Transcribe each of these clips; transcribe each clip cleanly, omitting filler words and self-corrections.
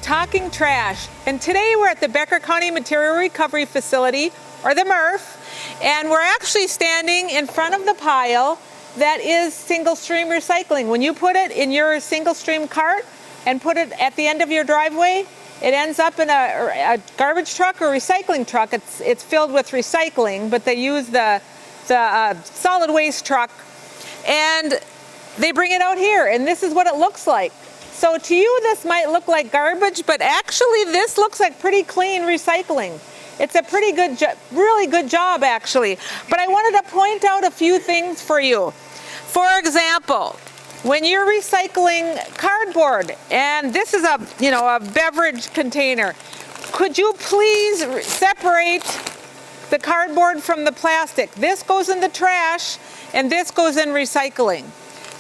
Talkin Trash, and today we're at the Becker County Material Recovery Facility, or the MRF, and we're actually standing in front of the pile that is single stream recycling. When you put it in your single stream cart and put it at the end of your driveway, it ends up in a garbage truck or recycling truck. It's filled with recycling, but they use the solid waste truck, and they bring it out here, and this is what it looks like. So to you, this might look like garbage, but actually this looks like pretty clean recycling. It's a pretty good, really good job actually. But I wanted to point out a few things for you. For example, when you're recycling cardboard, and this is a beverage container, could you please separate the cardboard from the plastic? This goes in the trash, and this goes in recycling.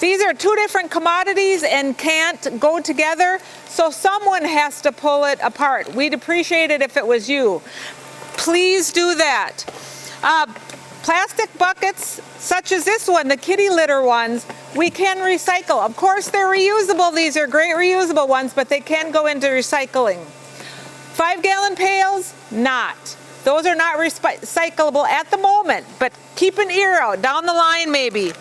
These are two different commodities and can't go together, so someone has to pull it apart. We'd appreciate it if it was you. Please do that. Plastic buckets, such as this one, the kitty litter ones, we can recycle. Of course, they're reusable. These are great reusable ones, but they can go into recycling. 5-gallon pails, not. Those are not recyclable at the moment, but keep an ear out, down the line maybe.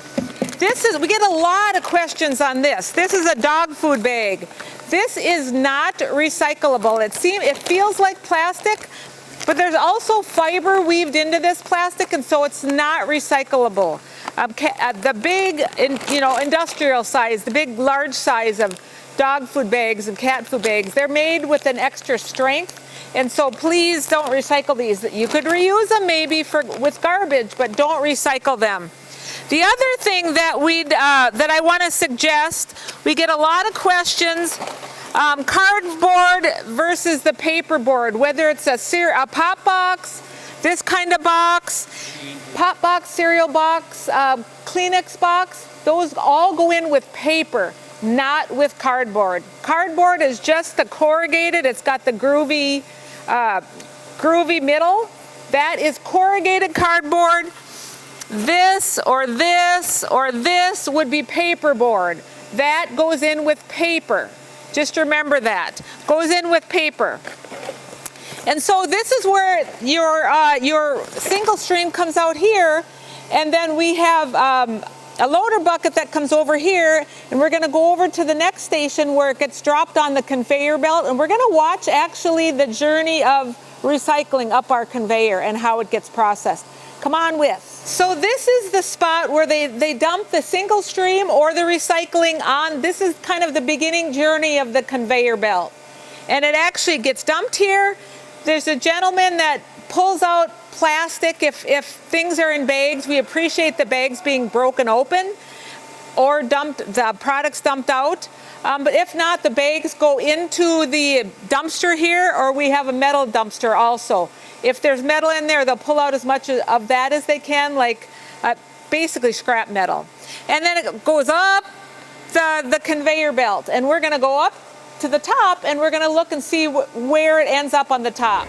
We get a lot of questions on this. This is a dog food bag. This is not recyclable. It feels like plastic, but there's also fiber weaved into this plastic, and so it's not recyclable. The big, industrial size, the big, large size of dog food bags and cat food bags, they're made with an extra strength, and so please don't recycle these. You could reuse them maybe with garbage, but don't recycle them. The other thing that I want to suggest, we get a lot of questions, cardboard versus the paper board, whether it's a pop box, this kind of box, pop box, cereal box, Kleenex box, those all go in with paper, not with cardboard. Cardboard is just the corrugated, it's got the groovy middle. That is corrugated cardboard. This or this or this would be paperboard. That goes in with paper. Just remember that. Goes in with paper. And so this is where your single stream comes out here, and then we have a loader bucket that comes over here, and we're going to go over to the next station where it gets dropped on the conveyor belt, and we're going to watch actually the journey of recycling up our conveyor and how it gets processed. Come on with. So this is the spot where they dump the single stream or the recycling on. This is kind of the beginning journey of the conveyor belt. And it actually gets dumped here. There's a gentleman that pulls out plastic if things are in bags. We appreciate the bags being broken open or the products dumped out. But if not, the bags go into the dumpster here, or we have a metal dumpster also. If there's metal in there, they'll pull out as much of that as they can, like basically scrap metal. And then it goes up the conveyor belt, and we're going to go up to the top, and we're going to look and see where it ends up on the top.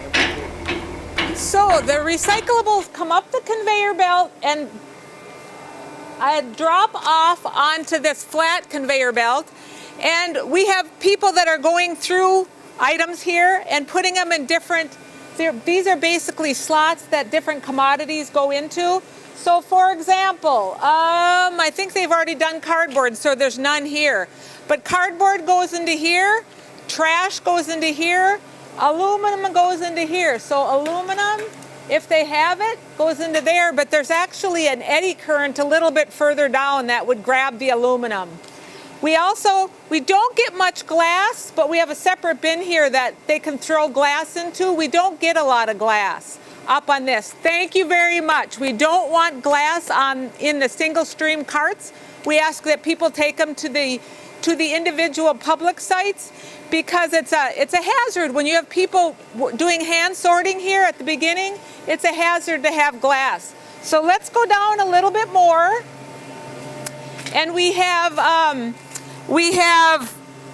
So the recyclables come up the conveyor belt and drop off onto this flat conveyor belt, and we have people that are going through items here and putting them in different. These are basically slots that different commodities go into. So for example, I think they've already done cardboard, so there's none here. But cardboard goes into here, trash goes into here, aluminum goes into here. So aluminum, if they have it, goes into there, but there's actually an eddy current a little bit further down that would grab the aluminum. We don't get much glass, but we have a separate bin here that they can throw glass into. We don't get a lot of glass up on this. Thank you very much. We don't want glass in the single stream carts. We ask that people take them to the individual public sites, because it's a hazard when you have people doing hand sorting here at the beginning. It's a hazard to have glass. So let's go down a little bit more, and we have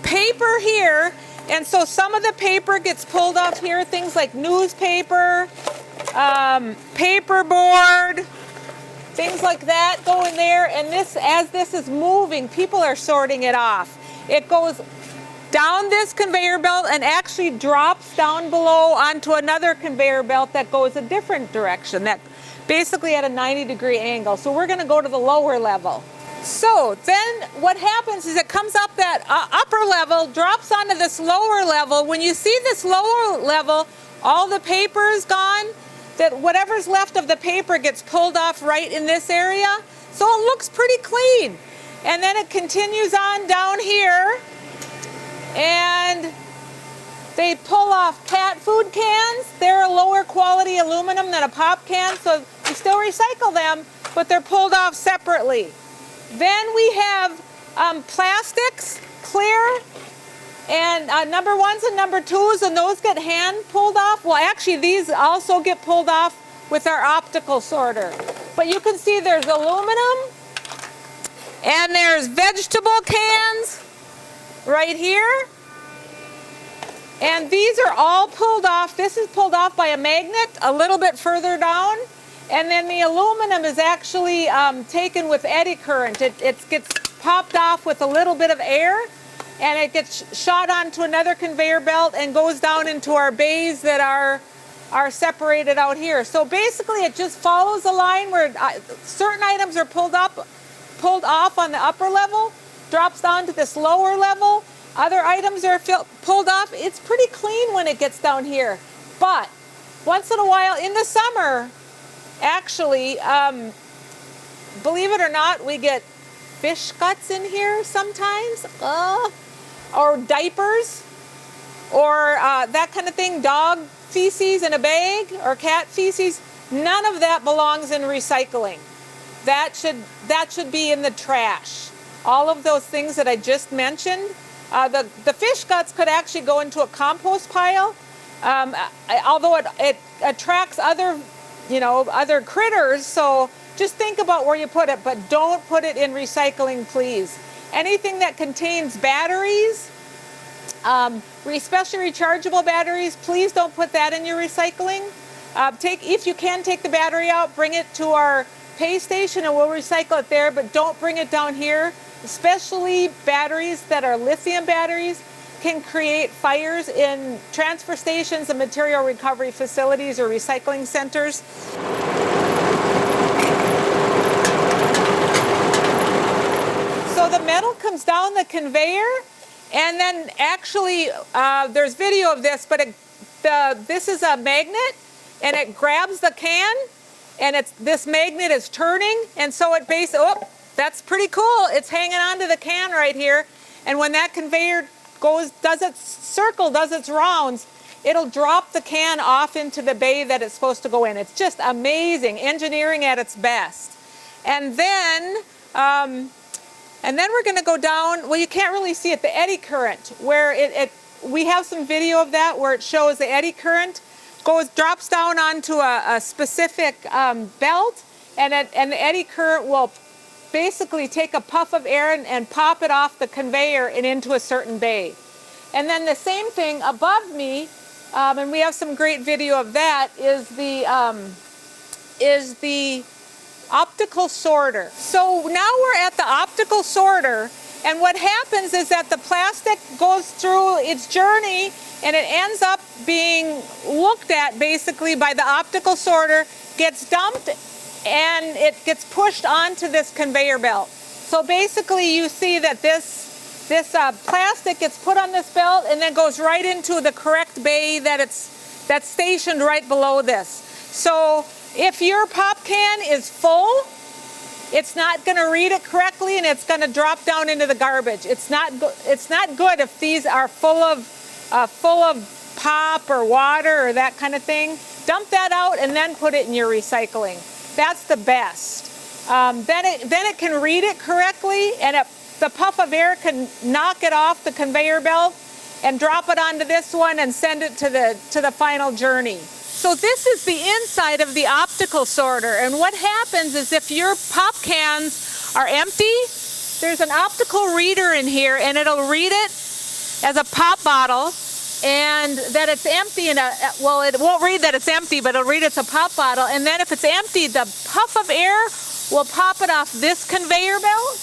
paper here, and so some of the paper gets pulled off here, things like newspaper, paperboard, things like that go in there, and as this is moving, people are sorting it off. It goes down this conveyor belt and actually drops down below onto another conveyor belt that goes a different direction, that basically at a 90-degree angle. So we're going to go to the lower level. So then what happens is it comes up that upper level, drops onto this lower level. When you see this lower level, all the paper is gone, that whatever's left of the paper gets pulled off right in this area. So it looks pretty clean. And then it continues on down here, and they pull off cat food cans. They're a lower quality aluminum than a pop can, so we still recycle them, but they're pulled off separately. Then we have plastics, clear, and number ones and number twos, and those get hand pulled off. Well, actually, these also get pulled off with our optical sorter. But you can see there's aluminum, and there's vegetable cans right here. And these are all pulled off. This is pulled off by a magnet a little bit further down. And then the aluminum is actually taken with eddy current. It gets popped off with a little bit of air, and it gets shot onto another conveyor belt and goes down into our bays that are separated out here. So basically it just follows a line where certain items are pulled off on the upper level, drops down to this lower level. Other items are pulled off. It's pretty clean when it gets down here. But once in a while in the summer, actually, believe it or not, we get fish guts in here sometimes, or diapers, or that kind of thing, dog feces in a bag, or cat feces. None of that belongs in recycling. That should be in the trash. All of those things that I just mentioned. The fish guts could actually go into a compost pile, although it attracts other critters. So just think about where you put it, but don't put it in recycling, please. Anything that contains batteries, especially rechargeable batteries, please don't put that in your recycling. If you can take the battery out, bring it to our pay station and we'll recycle it there, but don't bring it down here. Especially batteries that are lithium batteries can create fires in transfer stations and material recovery facilities or recycling centers. So the metal comes down the conveyor, and then actually there's video of this, but this is a magnet, and it grabs the can, and this magnet is turning, and so it that's pretty cool. It's hanging onto the can right here. And when that conveyor does its rounds, it'll drop the can off into the bay that it's supposed to go in. It's just amazing, engineering at its best. And then we're going to go down, well, you can't really see it, the eddy current, where we have some video of that where it shows the eddy current drops down onto a specific belt, and the eddy current will basically take a puff of air and pop it off the conveyor and into a certain bay. And then the same thing above me, and we have some great video of that, is the optical sorter. So now we're at the optical sorter, and what happens is that the plastic goes through its journey and it ends up being looked at basically by the optical sorter, gets dumped, and it gets pushed onto this conveyor belt. So basically you see that this plastic gets put on this belt and then goes right into the correct bay that's stationed right below this. So if your pop can is full, it's not going to read it correctly and it's going to drop down into the garbage. It's not good if these are full of pop or water or that kind of thing. Dump that out and then put it in your recycling. That's the best. Then it can read it correctly, and the puff of air can knock it off the conveyor belt and drop it onto this one and send it to the final journey. So this is the inside of the optical sorter, and what happens is if your pop cans are empty, there's an optical reader in here, and it'll read it as a pop bottle, and that it's empty, it won't read that it's empty, but it'll read it's a pop bottle. And then if it's empty, the puff of air will pop it off this conveyor belt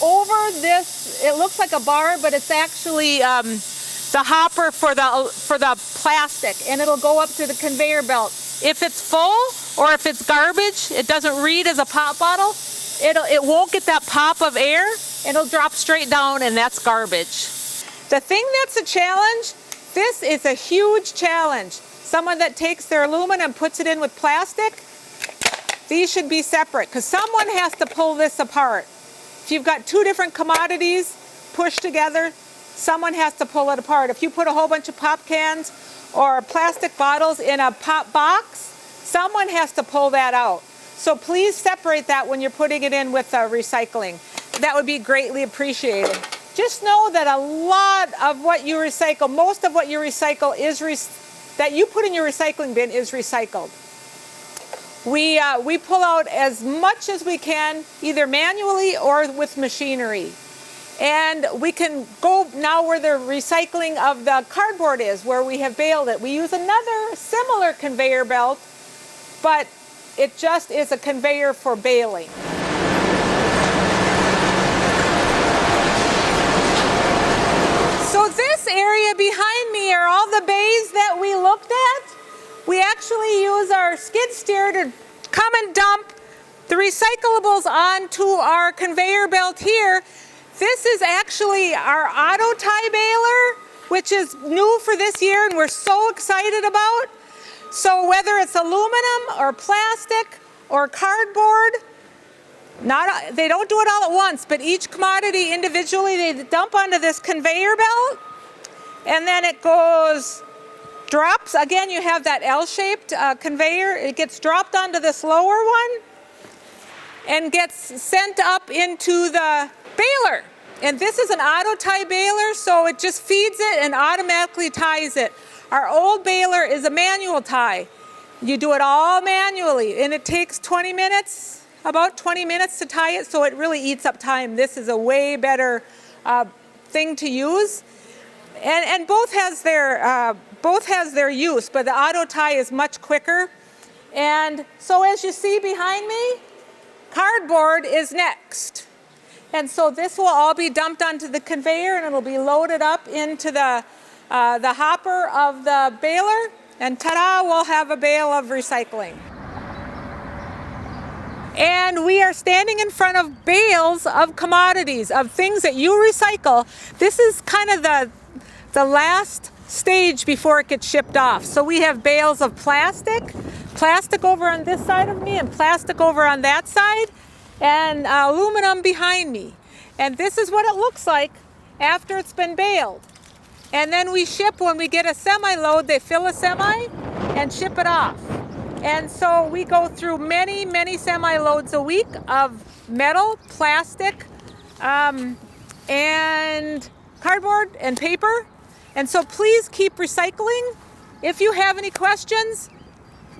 over this, it looks like a bar, but it's actually the hopper for the plastic, and it'll go up to the conveyor belt. If it's full or if it's garbage, it doesn't read as a pop bottle, it won't get that pop of air, and it'll drop straight down, and that's garbage. The thing that's a challenge, this is a huge challenge. Someone that takes their aluminum and puts it in with plastic, these should be separate because someone has to pull this apart. If you've got two different commodities pushed together, someone has to pull it apart. If you put a whole bunch of pop cans or plastic bottles in a pop box, someone has to pull that out. So please separate that when you're putting it in with recycling. That would be greatly appreciated. Just know that a lot of what you recycle, most of what you recycle that you put in your recycling bin is recycled. We pull out as much as we can, either manually or with machinery. And we can go now where the recycling of the cardboard is, where we have baled it. We use another similar conveyor belt, but it just is a conveyor for baling. So this area behind me are all the bays that we looked at. We actually use our skid steer to come and dump the recyclables onto our conveyor belt here. This is actually our auto tie baler, which is new for this year and we're so excited about. So whether it's aluminum or plastic or cardboard, they don't do it all at once, but each commodity individually, they dump onto this conveyor belt, and then it drops. Again, you have that L-shaped conveyor. It gets dropped onto this lower one and gets sent up into the baler. And this is an auto tie baler, so it just feeds it and automatically ties it. Our old baler is a manual tie. You do it all manually, and it takes 20 minutes, about 20 minutes to tie it, so it really eats up time. This is a way better thing to use. And both has their use, but the auto tie is much quicker. And so as you see behind me, cardboard is next. And so this will all be dumped onto the conveyor, and it'll be loaded up into the hopper of the baler, and ta-da, we'll have a bale of recycling. And we are standing in front of bales of commodities, of things that you recycle. This is kind of the last stage before it gets shipped off. So we have bales of plastic over on this side of me and plastic over on that side, and aluminum behind me. And this is what it looks like after it's been baled. And then we ship, when we get a semi-load, they fill a semi and ship it off. And so we go through many, many semi-loads a week of metal, plastic, and cardboard and paper. And so please keep recycling. If you have any questions,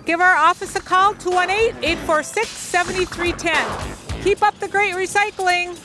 give our office a call, 218-846-7310. Keep up the great recycling.